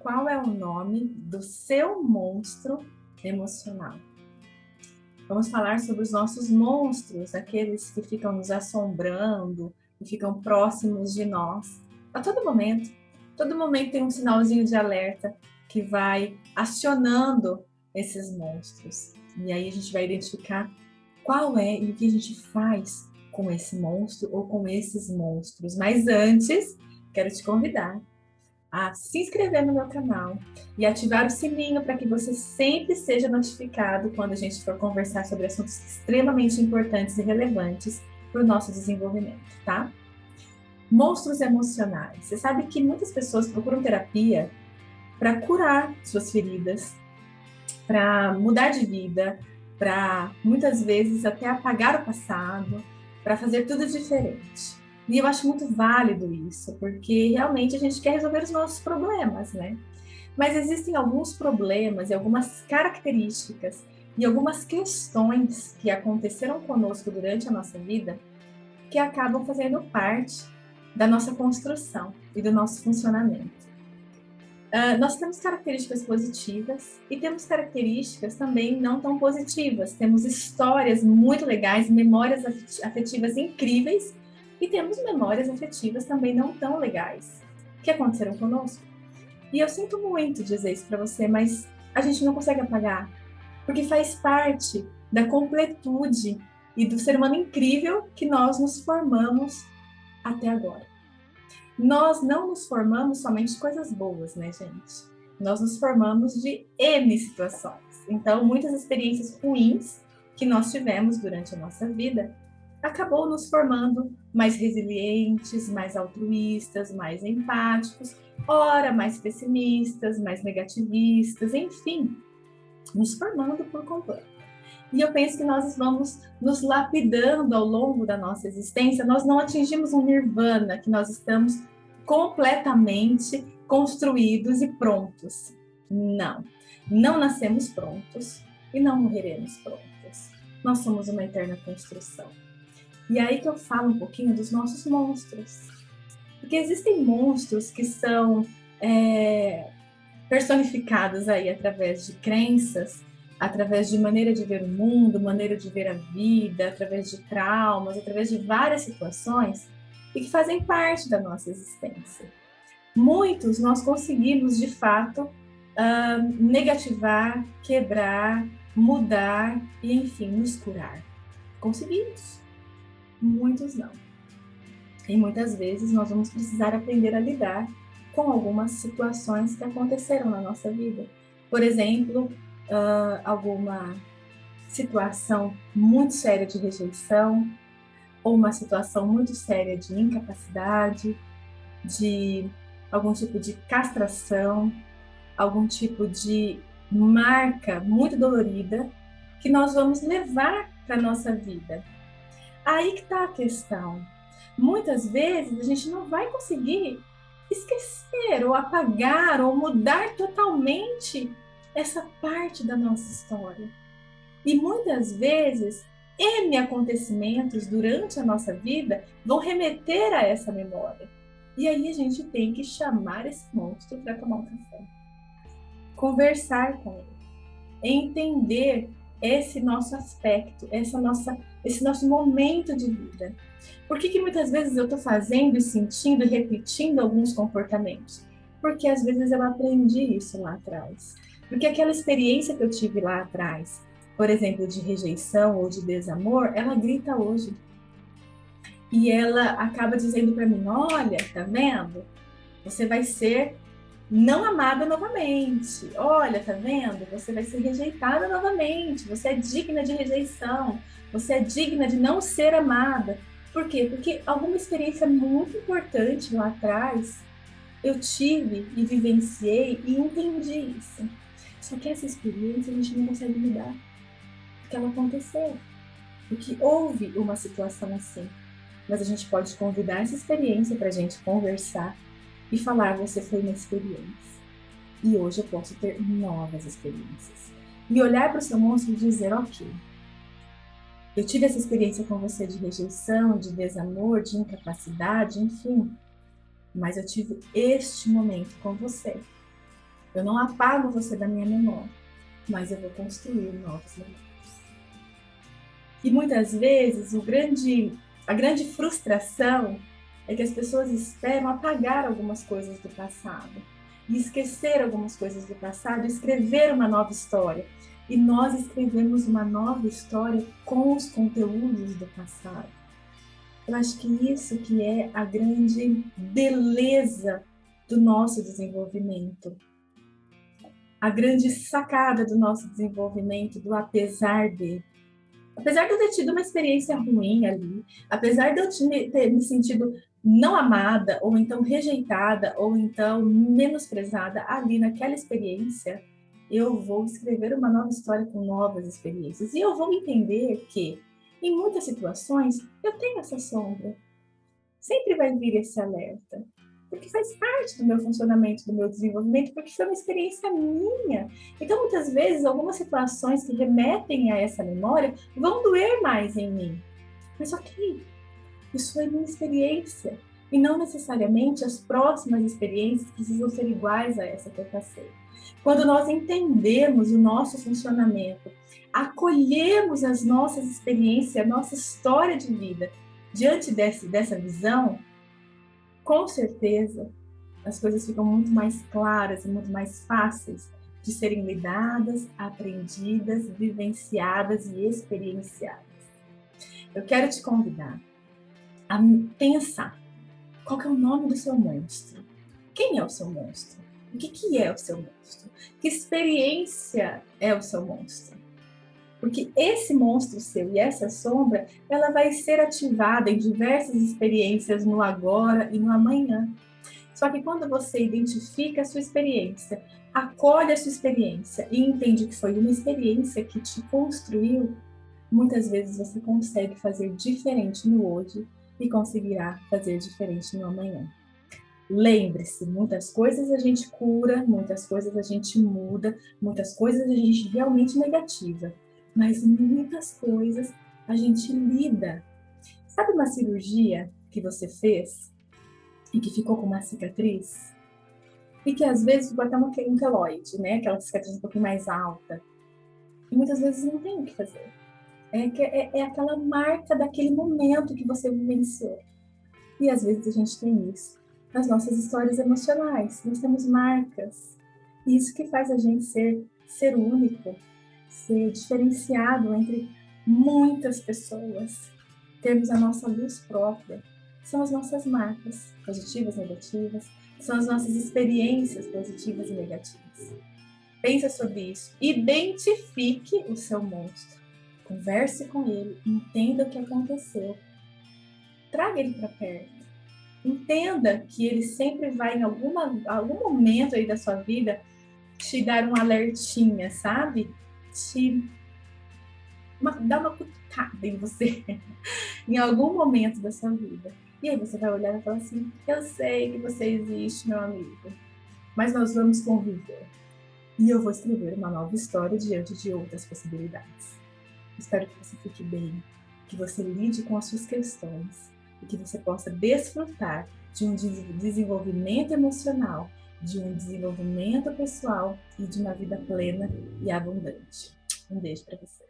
qual é o nome do seu monstro emocional. Vamos falar sobre os nossos monstros, aqueles que ficam nos assombrando, que ficam próximos de nós a todo momento. Todo momento tem um sinalzinho de alerta que vai acionando esses monstros. E aí a gente vai identificar qual é e o que a gente faz com esse monstro ou com esses monstros. Mas antes, quero te convidar a se inscrever no meu canal e ativar o sininho para que você sempre seja notificado quando a gente for conversar sobre assuntos extremamente importantes e relevantes para o nosso desenvolvimento, tá? Monstros emocionais. Você sabe que muitas pessoas procuram terapia para curar suas feridas, para mudar de vida, para muitas vezes até apagar o passado, para fazer tudo diferente. E eu acho muito válido isso, porque realmente a gente quer resolver os nossos problemas, né? Mas existem alguns problemas e algumas características e algumas questões que aconteceram conosco durante a nossa vida que acabam fazendo parte da nossa construção e do nosso funcionamento. Nós temos características positivas e temos características também não tão positivas. Temos histórias muito legais, memórias afetivas incríveis e temos memórias afetivas também não tão legais que aconteceram conosco. E eu sinto muito dizer isso para você, mas a gente não consegue apagar, porque faz parte da completude e do ser humano incrível que nós nos formamos até agora. Nós não nos formamos somente de coisas boas, né, gente? Nós nos formamos de N situações. Então, muitas experiências ruins que nós tivemos durante a nossa vida acabou nos formando mais resilientes, mais altruístas, mais empáticos, ora mais pessimistas, mais negativistas, enfim, nos formando por completo. E eu penso que nós vamos nos lapidando ao longo da nossa existência. Nós não atingimos um nirvana, que nós estamos completamente construídos e prontos. Não, não nascemos prontos e não morreremos prontos. Nós somos uma eterna construção. E aí que eu falo um pouquinho dos nossos monstros. Porque existem monstros que são personificados aí através de crenças, através de maneira de ver o mundo, maneira de ver a vida, através de traumas, através de várias situações e que fazem parte da nossa existência. Muitos nós conseguimos, de fato, negativar, quebrar, mudar e, enfim, nos curar. Conseguimos. Muitos não. E muitas vezes nós vamos precisar aprender a lidar com algumas situações que aconteceram na nossa vida. Por exemplo, alguma situação muito séria de rejeição, ou uma situação muito séria de incapacidade, de algum tipo de castração, algum tipo de marca muito dolorida que nós vamos levar para a nossa vida. Aí que está a questão. Muitas vezes a gente não vai conseguir esquecer ou apagar ou mudar totalmente essa parte da nossa história. E muitas vezes, N acontecimentos durante a nossa vida vão remeter a essa memória. E aí a gente tem que chamar esse monstro para tomar um café. Conversar com ele. Entender esse nosso aspecto, esse nosso momento de vida. Por que muitas vezes eu estou fazendo e sentindo e repetindo alguns comportamentos? Porque às vezes eu aprendi isso lá atrás. Porque aquela experiência que eu tive lá atrás, por exemplo, de rejeição ou de desamor, ela grita hoje. E ela acaba dizendo para mim, olha, tá vendo? Você vai ser não amada novamente. Olha, tá vendo? Você vai ser rejeitada novamente. Você é digna de rejeição. Você é digna de não ser amada. Por quê? Porque alguma experiência muito importante lá atrás eu tive e vivenciei e entendi isso. Só que essa experiência a gente não consegue lidar. Porque ela aconteceu. Porque houve uma situação assim. Mas a gente pode convidar essa experiência para a gente conversar e falar, você foi uma experiência. E hoje eu posso ter novas experiências. E olhar para o seu monstro e dizer, ok, eu tive essa experiência com você de rejeição, de desamor, de incapacidade, enfim. Mas eu tive este momento com você. Eu não apago você da minha memória, mas eu vou construir novos memórias. E muitas vezes a grande frustração é que as pessoas esperam apagar algumas coisas do passado e esquecer algumas coisas do passado e escrever uma nova história. E nós escrevemos uma nova história com os conteúdos do passado. Eu acho que isso que é a grande beleza do nosso desenvolvimento. A grande sacada do nosso desenvolvimento, do apesar de. Apesar de eu ter tido uma experiência ruim ali, apesar de eu ter me sentido não amada, ou então rejeitada, ou então menosprezada ali naquela experiência, eu vou escrever uma nova história com novas experiências. E eu vou entender que, em muitas situações, eu tenho essa sombra. Sempre vai vir esse alerta. Porque faz parte do meu funcionamento, do meu desenvolvimento, porque foi uma experiência minha. Então, muitas vezes, algumas situações que remetem a essa memória vão doer mais em mim. Mas ok, isso foi minha experiência. E não necessariamente as próximas experiências precisam ser iguais a essa que eu passei. Quando nós entendemos o nosso funcionamento, acolhemos as nossas experiências, a nossa história de vida, diante dessa visão, com certeza as coisas ficam muito mais claras e muito mais fáceis de serem lidadas, aprendidas, vivenciadas e experienciadas. Eu quero te convidar a pensar qual que é o nome do seu monstro. Quem é o seu monstro? O que é o seu monstro? Que experiência é o seu monstro? Porque esse monstro seu e essa sombra, ela vai ser ativada em diversas experiências no agora e no amanhã. Só que quando você identifica a sua experiência, acolhe a sua experiência e entende que foi uma experiência que te construiu, muitas vezes você consegue fazer diferente no hoje e conseguirá fazer diferente no amanhã. Lembre-se, muitas coisas a gente cura, muitas coisas a gente muda, muitas coisas a gente realmente negativa, mas muitas coisas a gente lida. Sabe uma cirurgia que você fez e que ficou com uma cicatriz? E que às vezes ficou até um queloide, né? Aquela cicatriz um pouquinho mais alta. E muitas vezes não tem o que fazer. É aquela marca daquele momento que você vivenciou. E às vezes a gente tem isso nas nossas histórias emocionais. Nós temos marcas. E isso que faz a gente ser único, ser diferenciado entre muitas pessoas. Termos a nossa luz própria. São as nossas marcas, positivas, negativas. São as nossas experiências positivas e negativas. Pensa sobre isso. Identifique o seu monstro. Converse com ele. Entenda o que aconteceu. Traga ele para perto. Entenda que ele sempre vai, em algum momento aí da sua vida, te dar um alertinha, sabe? Dar uma cutucada em você, em algum momento da sua vida. E aí você vai olhar e falar assim, eu sei que você existe, meu amigo, mas nós vamos conviver. E eu vou escrever uma nova história diante de outras possibilidades. Espero que você fique bem, que você lide com as suas questões, e que você possa desfrutar de um desenvolvimento emocional, de um desenvolvimento pessoal e de uma vida plena e abundante. Um beijo para você.